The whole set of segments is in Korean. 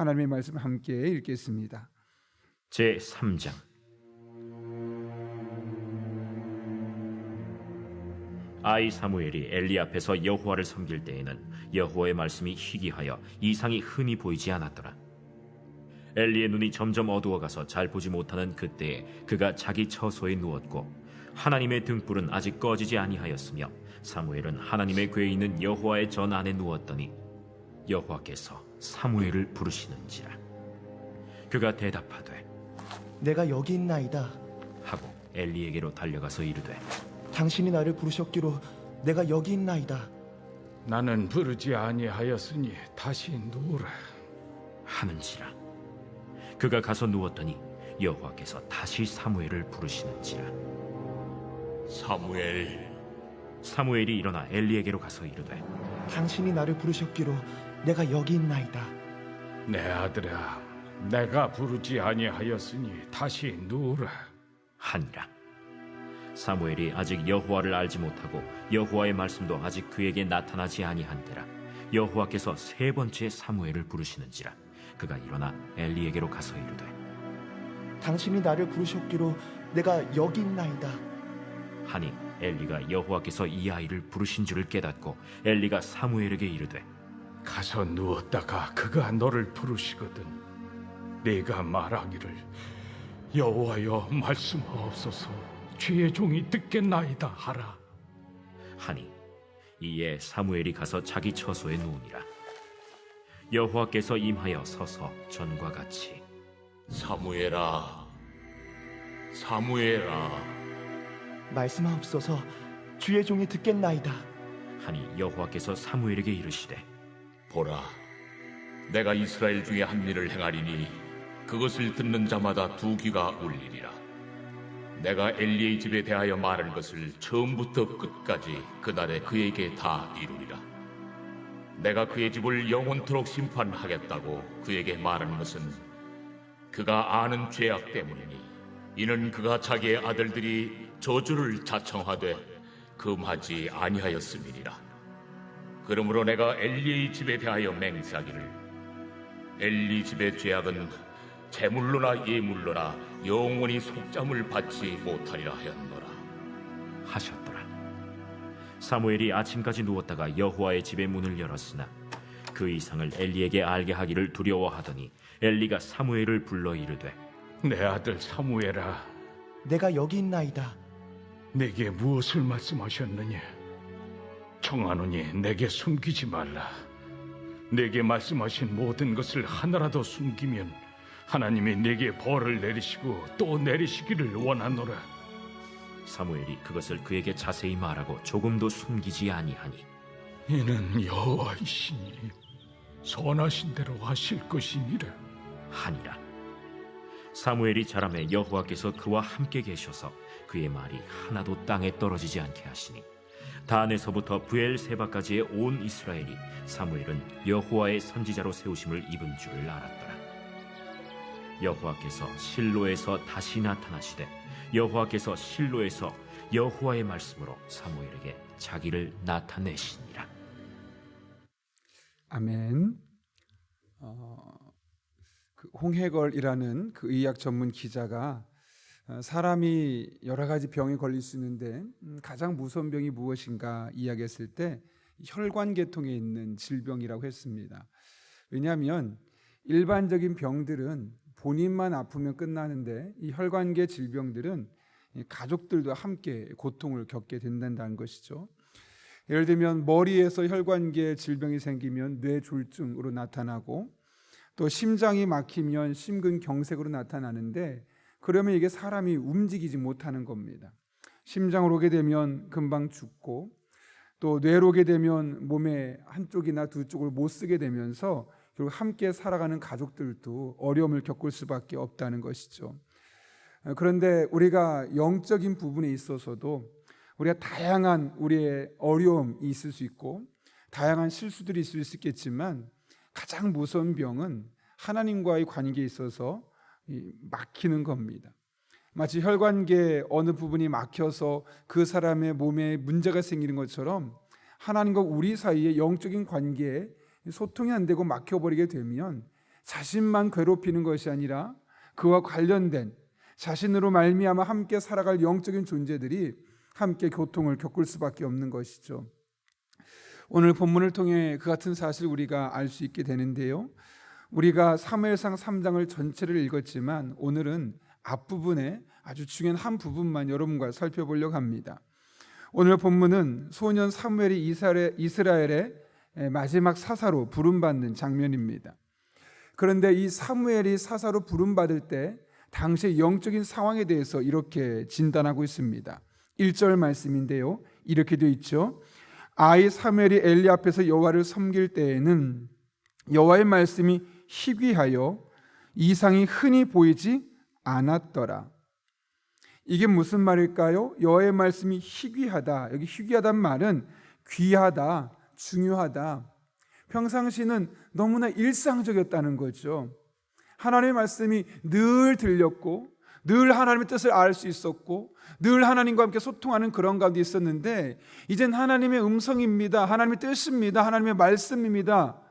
하나님의 말씀 함께 읽겠습니다. 제 3장. 아이 사무엘이 엘리 앞에서 여호와를 섬길 때에는 여호와의 말씀이 희귀하여 이상이 흔히 보이지 않았더라. 엘리의 눈이 점점 어두워가서 잘 보지 못하는 그때에 그가 자기 처소에 누웠고 하나님의 등불은 아직 꺼지지 아니하였으며 사무엘은 하나님의 궤에 있는 여호와의 전 안에 누웠더니 여호와께서 사무엘을 부르시는지라. 그가 대답하되 내가 여기 있나이다. 하고 엘리에게로 달려가서 이르되 당신이 나를 부르셨기로 내가 여기 있나이다. 나는 부르지 아니하였으니 다시 누우라. 하는지라. 그가 가서 누웠더니 여호와께서 다시 사무엘을 부르시는지라. 사무엘. 사무엘이 일어나 엘리에게로 가서 이르되 당신이 나를 부르셨기로 내가 여기 있나이다. 내 아들아, 내가 부르지 아니하였으니 다시 누우라. 하니라. 사무엘이 아직 여호와를 알지 못하고 여호와의 말씀도 아직 그에게 나타나지 아니한때라 여호와께서 세 번째 사무엘을 부르시는지라. 그가 일어나 엘리에게로 가서 이르되 당신이 나를 부르셨기로 내가 여기 있나이다. 하니 엘리가 여호와께서 이 아이를 부르신 줄을 깨닫고 엘리가 사무엘에게 이르되 가서 누웠다가 그가 너를 부르시거든 네가 말하기를 여호와여 말씀하옵소서 주의 종이 듣겠나이다 하라. 하니 이에 사무엘이 가서 자기 처소에 누우니라. 여호와께서 임하여 서서 전과 같이 사무엘아, 사무엘아. 말씀하옵소서 주의 종이 듣겠나이다. 하니 여호와께서 사무엘에게 이르시되 보라, 내가 이스라엘 중에 한 일을 행하리니 그것을 듣는 자마다 두 귀가 울리리라. 내가 엘리의 집에 대하여 말할 것을 처음부터 끝까지 그날에 그에게 다 이루리라. 내가 그의 집을 영원토록 심판하겠다고 그에게 말하는 것은 그가 아는 죄악 때문이니 이는 그가 자기의 아들들이 저주를 자청하되 금하지 아니하였음이니라. 그러므로 내가 엘리의 집에 대하여 맹세하기를 엘리 집의 죄악은 제물로나 예물로나 영원히 속잠을 받지 못하리라 하였노라. 하셨더라. 사무엘이 아침까지 누웠다가 여호와의 집의 문을 열었으나 그 이상을 엘리에게 알게 하기를 두려워하더니 엘리가 사무엘을 불러 이르되 내 아들 사무엘아, 내가 여기 있나이다. 내게 무엇을 말씀하셨느냐? 청하노니 내게 숨기지 말라. 내게 말씀하신 모든 것을 하나라도 숨기면 하나님이 내게 벌을 내리시고 또 내리시기를 원하노라. 사무엘이 그것을 그에게 자세히 말하고 조금도 숨기지 아니하니 이는 여호와이시니 선하신 대로 하실 것이니라. 하니라. 사무엘이 자라매 여호와께서 그와 함께 계셔서 그의 말이 하나도 땅에 떨어지지 않게 하시니 단에서부터 브엘세바까지의 온 이스라엘이 사무엘은 여호와의 선지자로 세우심을 입은 줄 알았더라. 여호와께서 실로에서 다시 나타나시되 여호와께서 실로에서 여호와의 말씀으로 사무엘에게 자기를 나타내시니라. 아멘. 그 홍해걸이라는 그 의학 전문 기자가 사람이 여러 가지 병에 걸릴 수 있는데 가장 무서운 병이 무엇인가 이야기했을 때 혈관계통에 있는 질병이라고 했습니다. 왜냐하면 일반적인 병들은 본인만 아프면 끝나는데 이 혈관계 질병들은 가족들도 함께 고통을 겪게 된다는 것이죠. 예를 들면 머리에서 혈관계 질병이 생기면 뇌졸중으로 나타나고 또 심장이 막히면 심근경색으로 나타나는데 그러면 이게 사람이 움직이지 못하는 겁니다. 심장으로 오게 되면 금방 죽고 또 뇌로 오게 되면 몸의 한쪽이나 두 쪽을 못 쓰게 되면서 결국 함께 살아가는 가족들도 어려움을 겪을 수밖에 없다는 것이죠. 그런데 우리가 영적인 부분에 있어서도 우리가 다양한 우리의 어려움이 있을 수 있고 다양한 실수들이 있을 수 있겠지만 가장 무서운 병은 하나님과의 관계에 있어서 막히는 겁니다. 마치 혈관계 어느 부분이 막혀서 그 사람의 몸에 문제가 생기는 것처럼 하나님과 우리 사이의 영적인 관계에 소통이 안 되고 막혀버리게 되면 자신만 괴롭히는 것이 아니라 그와 관련된 자신으로 말미암아 함께 살아갈 영적인 존재들이 함께 고통을 겪을 수밖에 없는 것이죠. 오늘 본문을 통해 그 같은 사실 우리가 알 수 있게 되는데요. 우리가 사무엘상 3장을 전체를 읽었지만 오늘은 앞부분에 아주 중요한 한 부분만 여러분과 살펴보려고 합니다. 오늘 본문은 소년 사무엘이 이스라엘의 마지막 사사로 부름받는 장면입니다. 그런데 이 사무엘이 사사로 부름받을 때 당시의 영적인 상황에 대해서 이렇게 진단하고 있습니다. 1절 말씀인데요. 이렇게 되어 있죠. 아이 사무엘이 엘리 앞에서 여호와를 섬길 때에는 여호와의 말씀이 희귀하여 이상이 흔히 보이지 않았더라. 이게 무슨 말일까요? 여호와의 말씀이 희귀하다. 여기 희귀하다는 말은 귀하다, 중요하다. 평상시는 너무나 일상적이었다는 거죠. 하나님의 말씀이 늘 들렸고 늘 하나님의 뜻을 알 수 있었고 늘 하나님과 함께 소통하는 그런 가운데 있었는데 이젠 하나님의 음성입니다, 하나님의 뜻입니다, 하나님의 말씀입니다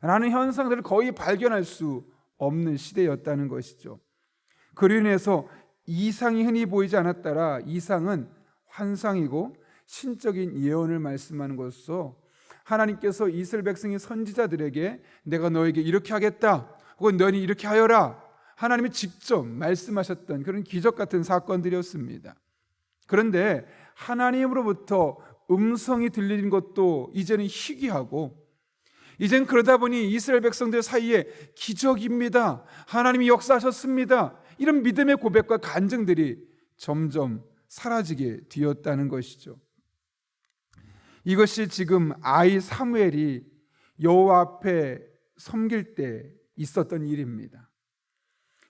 라는 현상들을 거의 발견할 수 없는 시대였다는 것이죠. 그로 인해서 이상이 흔히 보이지 않았더라. 이상은 환상이고 신적인 예언을 말씀하는 것으로 하나님께서 이스라엘 백성의 선지자들에게 내가 너에게 이렇게 하겠다 혹은 너희 이렇게 하여라 하나님이 직접 말씀하셨던 그런 기적 같은 사건들이었습니다. 그런데 하나님으로부터 음성이 들리는 것도 이제는 희귀하고 이젠 그러다 보니 이스라엘 백성들 사이에 기적입니다, 하나님이 역사하셨습니다, 이런 믿음의 고백과 간증들이 점점 사라지게 되었다는 것이죠. 이것이 지금 아이 사무엘이 여호와 앞에 섬길 때 있었던 일입니다.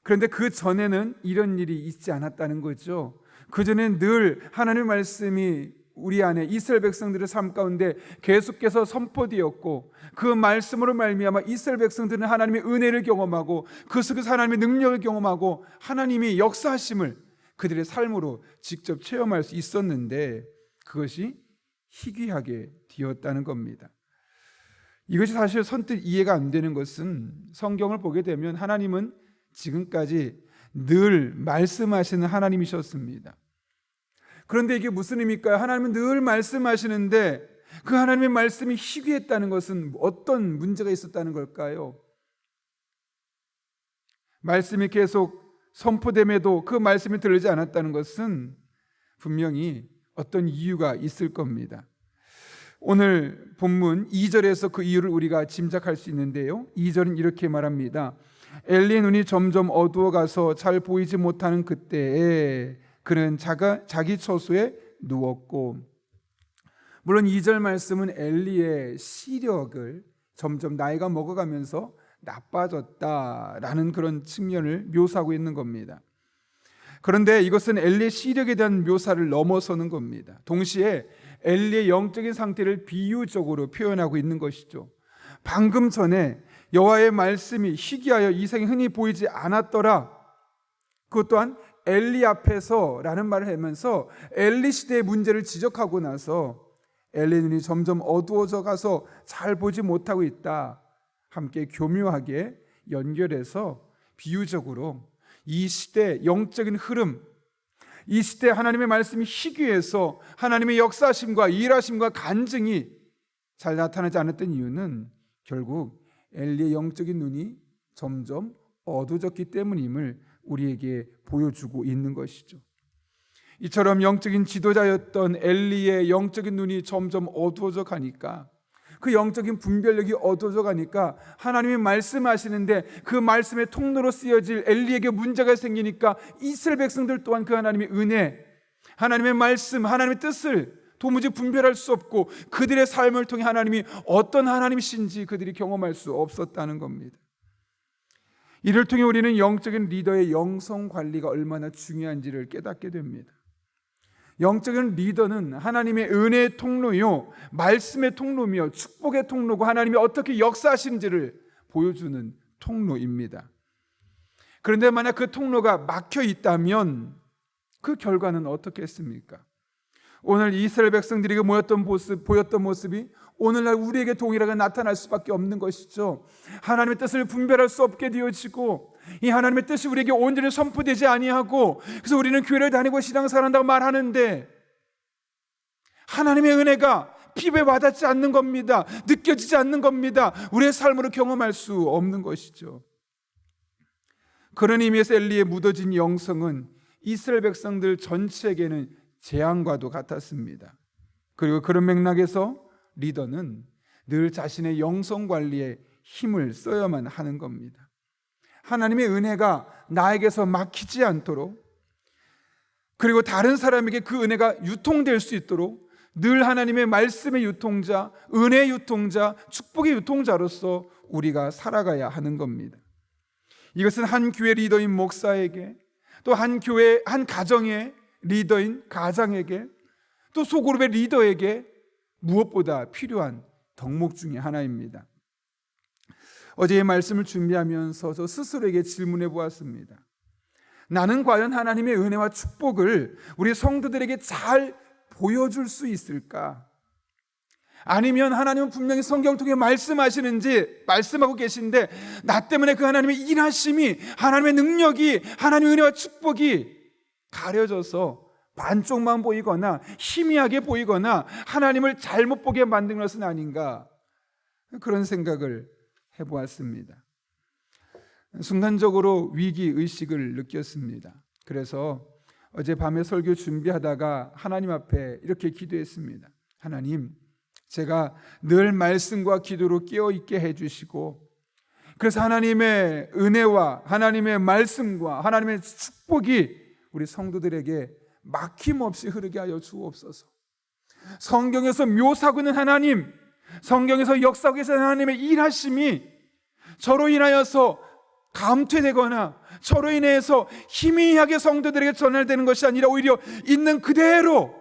그런데 그 전에는 이런 일이 있지 않았다는 거죠. 그 전에는 늘 하나님의 말씀이 우리 안에 이스라엘 백성들의 삶 가운데 계속해서 선포되었고 그 말씀으로 말미암아 이스라엘 백성들은 하나님의 은혜를 경험하고 그 속에서 하나님의 능력을 경험하고 하나님이 역사하심을 그들의 삶으로 직접 체험할 수 있었는데 그것이 희귀하게 되었다는 겁니다. 이것이 사실 선뜻 이해가 안 되는 것은 성경을 보게 되면 하나님은 지금까지 늘 말씀하시는 하나님이셨습니다. 그런데 이게 무슨 의미일까요? 하나님은 늘 말씀하시는데 그 하나님의 말씀이 희귀했다는 것은 어떤 문제가 있었다는 걸까요? 말씀이 계속 선포됨에도 그 말씀이 들리지 않았다는 것은 분명히 어떤 이유가 있을 겁니다. 오늘 본문 2절에서 그 이유를 우리가 짐작할 수 있는데요. 2절은 이렇게 말합니다. 엘리의 눈이 점점 어두워가서 잘 보이지 못하는 그때에 그는 자기 처소에 누웠고, 물론 2절 말씀은 엘리의 시력을 점점 나이가 먹어가면서 나빠졌다라는 그런 측면을 묘사하고 있는 겁니다. 그런데 이것은 엘리의 시력에 대한 묘사를 넘어서는 겁니다. 동시에 엘리의 영적인 상태를 비유적으로 표현하고 있는 것이죠. 방금 전에 여호와의 말씀이 희귀하여 이상이 흔히 보이지 않았더라, 그것 또한 엘리 앞에서 라는 말을 하면서 엘리 시대의 문제를 지적하고 나서 엘리 눈이 점점 어두워져 가서 잘 보지 못하고 있다, 함께 교묘하게 연결해서 비유적으로 이 시대 영적인 흐름, 이 시대 하나님의 말씀이 희귀해서 하나님의 역사심과 일하심과 간증이 잘 나타나지 않았던 이유는 결국 엘리의 영적인 눈이 점점 어두워졌기 때문임을 우리에게 보여주고 있는 것이죠. 이처럼 영적인 지도자였던 엘리의 영적인 눈이 점점 어두워져 가니까, 그 영적인 분별력이 어두워져 가니까 하나님이 말씀하시는데 그 말씀의 통로로 쓰여질 엘리에게 문제가 생기니까 이스라엘 백성들 또한 그 하나님의 은혜, 하나님의 말씀, 하나님의 뜻을 도무지 분별할 수 없고 그들의 삶을 통해 하나님이 어떤 하나님이신지 그들이 경험할 수 없었다는 겁니다. 이를 통해 우리는 영적인 리더의 영성 관리가 얼마나 중요한지를 깨닫게 됩니다. 영적인 리더는 하나님의 은혜의 통로요, 말씀의 통로며 축복의 통로고 하나님이 어떻게 역사하시는지를 보여주는 통로입니다. 그런데 만약 그 통로가 막혀 있다면 그 결과는 어떻게 했습니까? 오늘 이스라엘 백성들에게 보였던 모습이 오늘날 우리에게 동일하게 나타날 수밖에 없는 것이죠. 하나님의 뜻을 분별할 수 없게 되어지고 이 하나님의 뜻이 우리에게 온전히 선포되지 아니하고, 그래서 우리는 교회를 다니고 신앙생활한다고 말하는데 하나님의 은혜가 피부에 와닿지 않는 겁니다. 느껴지지 않는 겁니다. 우리의 삶으로 경험할 수 없는 것이죠. 그런 의미에서 엘리의 묻어진 영성은 이스라엘 백성들 전체에게는 재앙과도 같았습니다. 그리고 그런 맥락에서 리더는 늘 자신의 영성 관리에 힘을 써야만 하는 겁니다. 하나님의 은혜가 나에게서 막히지 않도록, 그리고 다른 사람에게 그 은혜가 유통될 수 있도록 늘 하나님의 말씀의 유통자, 은혜의 유통자, 축복의 유통자로서 우리가 살아가야 하는 겁니다. 이것은 한 교회 리더인 목사에게, 또 한 교회, 한 가정의 리더인 가장에게, 또 소그룹의 리더에게 무엇보다 필요한 덕목 중에 하나입니다. 어제의 말씀을 준비하면서 저 스스로에게 질문해 보았습니다. 나는 과연 하나님의 은혜와 축복을 우리 성도들에게 잘 보여줄 수 있을까? 아니면 하나님은 분명히 성경을 통해 말씀하고 계신데 나 때문에 그 하나님의 일하심이, 하나님의 능력이, 하나님의 은혜와 축복이 가려져서 반쪽만 보이거나 희미하게 보이거나 하나님을 잘못 보게 만든 것은 아닌가, 그런 생각을 해보았습니다. 순간적으로 위기의식을 느꼈습니다. 그래서 어젯밤에 설교 준비하다가 하나님 앞에 이렇게 기도했습니다. 하나님, 제가 늘 말씀과 기도로 깨어있게 해주시고, 그래서 하나님의 은혜와 하나님의 말씀과 하나님의 축복이 우리 성도들에게 막힘없이 흐르게 하여 주옵소서. 성경에서 묘사하고 있는 하나님, 성경에서 역사하고 계신 하나님의 일하심이 저로 인하여서 감퇴되거나 저로 인해서 희미하게 성도들에게 전달되는 것이 아니라 오히려 있는 그대로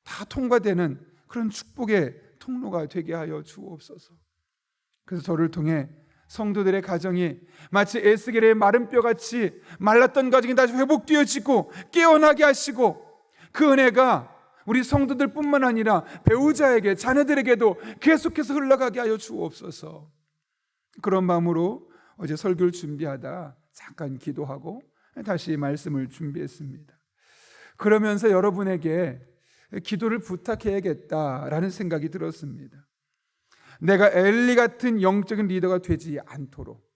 다 통과되는 그런 축복의 통로가 되게 하여 주옵소서. 그래서 저를 통해 성도들의 가정이 마치 에스겔의 마른 뼈같이 말랐던 가정이 다시 회복되어지고 깨어나게 하시고, 그 은혜가 우리 성도들뿐만 아니라 배우자에게, 자녀들에게도 계속해서 흘러가게 하여 주옵소서. 그런 마음으로 어제 설교를 준비하다 잠깐 기도하고 다시 말씀을 준비했습니다. 그러면서 여러분에게 기도를 부탁해야겠다라는 생각이 들었습니다. 내가 엘리 같은 영적인 리더가 되지 않도록,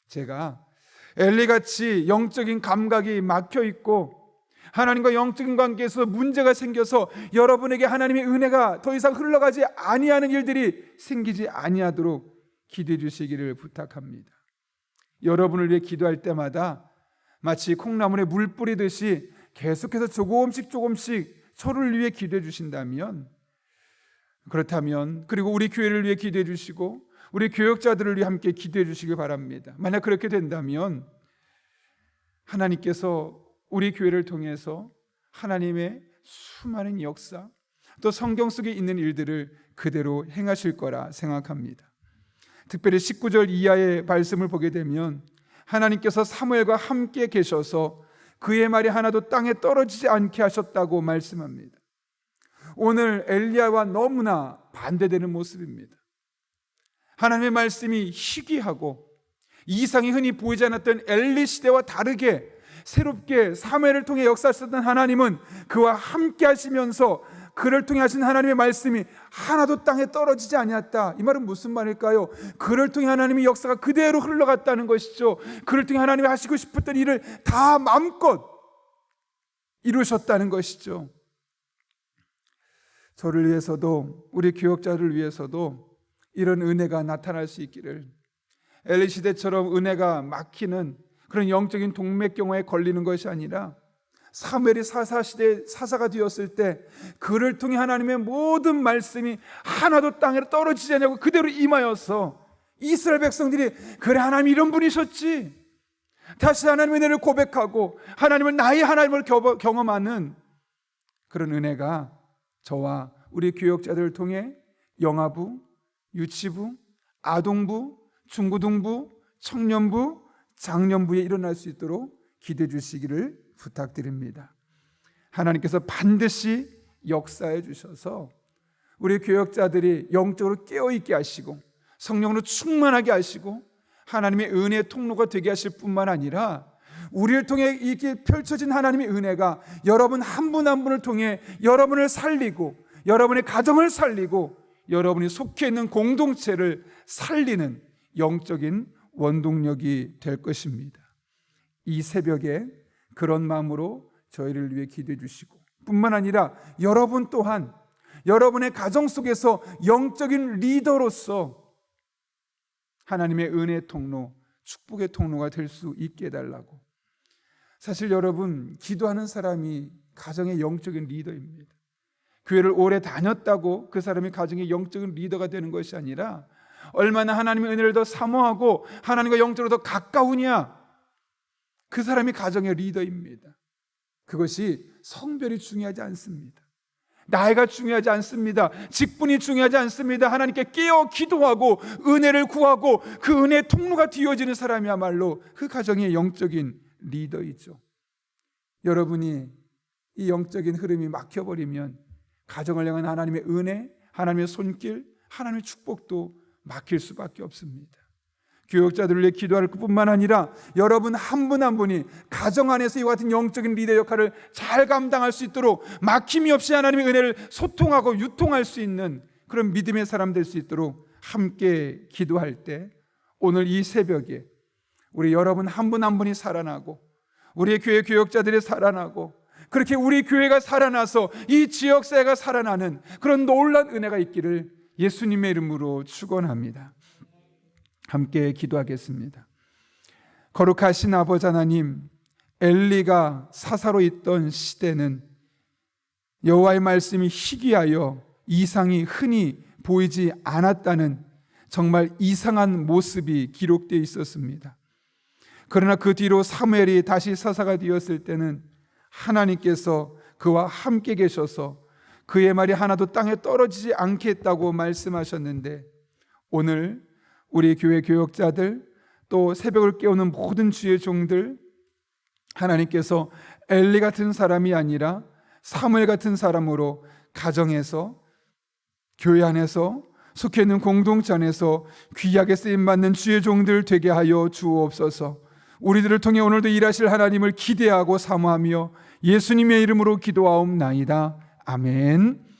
제가 엘리같이 영적인 감각이 막혀 있고 하나님과 영적인 관계에서 문제가 생겨서 여러분에게 하나님의 은혜가 더 이상 흘러가지 아니하는 일들이 생기지 아니하도록 기도해 주시기를 부탁합니다. 여러분을 위해 기도할 때마다 마치 콩나물에 물 뿌리듯이 계속해서 조금씩 저를 위해 기도해 주신다면, 그렇다면, 그리고 우리 교회를 위해 기도해 주시고 우리 교역자들을 위해 함께 기도해 주시길 바랍니다. 만약 그렇게 된다면 하나님께서 우리 교회를 통해서 하나님의 수많은 역사, 또 성경 속에 있는 일들을 그대로 행하실 거라 생각합니다. 특별히 19절 이하의 말씀을 보게 되면 하나님께서 사무엘과 함께 계셔서 그의 말이 하나도 땅에 떨어지지 않게 하셨다고 말씀합니다. 오늘 엘리야와 너무나 반대되는 모습입니다. 하나님의 말씀이 희귀하고 이상이 흔히 보이지 않았던 엘리 시대와 다르게 새롭게 사무엘을 통해 역사하셨던 하나님은 그와 함께 하시면서 그를 통해 하신 하나님의 말씀이 하나도 땅에 떨어지지 아니었다. 이 말은 무슨 말일까요? 그를 통해 하나님의 역사가 그대로 흘러갔다는 것이죠. 그를 통해 하나님이 하시고 싶었던 일을 다 마음껏 이루셨다는 것이죠. 저를 위해서도 우리 교역자를 위해서도 이런 은혜가 나타날 수 있기를, 엘리 시대처럼 은혜가 막히는 그런 영적인 동맥경화에 걸리는 것이 아니라 사무엘이 사사시대 사사가 되었을 때 그를 통해 하나님의 모든 말씀이 하나도 땅에 떨어지지 않냐고 그대로 임하여서 이스라엘 백성들이 그래 하나님 이런 분이셨지, 다시 하나님의 은혜를 고백하고 하나님을 나의 하나님을 경험하는 그런 은혜가 저와 우리 교역자들을 통해 영아부, 유치부, 아동부, 중고등부, 청년부, 장년부에 일어날 수 있도록 기도해 주시기를 부탁드립니다. 하나님께서 반드시 역사해 주셔서 우리 교역자들이 영적으로 깨어있게 하시고 성령으로 충만하게 하시고 하나님의 은혜의 통로가 되게 하실 뿐만 아니라 우리를 통해 이렇게 펼쳐진 하나님의 은혜가 여러분 한 분 한 분을 통해 여러분을 살리고 여러분의 가정을 살리고 여러분이 속해 있는 공동체를 살리는 영적인 원동력이 될 것입니다. 이 새벽에 그런 마음으로 저희를 위해 기도해 주시고 뿐만 아니라 여러분 또한 여러분의 가정 속에서 영적인 리더로서 하나님의 은혜의 통로, 축복의 통로가 될 수 있게 해달라고. 사실 여러분, 기도하는 사람이 가정의 영적인 리더입니다. 교회를 오래 다녔다고 그 사람이 가정의 영적인 리더가 되는 것이 아니라 얼마나 하나님의 은혜를 더 사모하고 하나님과 영적으로 더 가까우냐, 그 사람이 가정의 리더입니다. 그것이 성별이 중요하지 않습니다. 나이가 중요하지 않습니다. 직분이 중요하지 않습니다. 하나님께 깨어 기도하고 은혜를 구하고 그 은혜의 통로가 뒤어지는 사람이야말로 그 가정의 영적인 리더이죠. 여러분이 이 영적인 흐름이 막혀버리면 가정을 향한 하나님의 은혜, 하나님의 손길, 하나님의 축복도 막힐 수밖에 없습니다. 교역자들을 위해 기도할 뿐만 아니라 여러분 한 분 한 분이 가정 안에서 이와 같은 영적인 리더 역할을 잘 감당할 수 있도록 막힘이 없이 하나님의 은혜를 소통하고 유통할 수 있는 그런 믿음의 사람 될 수 있도록 함께 기도할 때 오늘 이 새벽에 우리 여러분 한 분 한 분이 살아나고 우리의 교회 교역자들이 살아나고 그렇게 우리 교회가 살아나서 이 지역사회가 살아나는 그런 놀라운 은혜가 있기를 예수님의 이름으로 축원합니다. 함께 기도하겠습니다. 거룩하신 아버지 하나님, 엘리가 사사로 있던 시대는 여호와의 말씀이 희귀하여 이상이 흔히 보이지 않았다는 정말 이상한 모습이 기록되어 있었습니다. 그러나 그 뒤로 사무엘이 다시 사사가 되었을 때는 하나님께서 그와 함께 계셔서 그의 말이 하나도 땅에 떨어지지 않겠다고 말씀하셨는데 오늘 우리 교회 교역자들 또 새벽을 깨우는 모든 주의 종들 하나님께서 엘리 같은 사람이 아니라 사무엘 같은 사람으로 가정에서 교회 안에서 속해 있는 공동체 안에서 귀하게 쓰임받는 주의 종들 되게 하여 주옵소서. 우리들을 통해 오늘도 일하실 하나님을 기대하고 사모하며 예수님의 이름으로 기도하옵나이다. 아멘.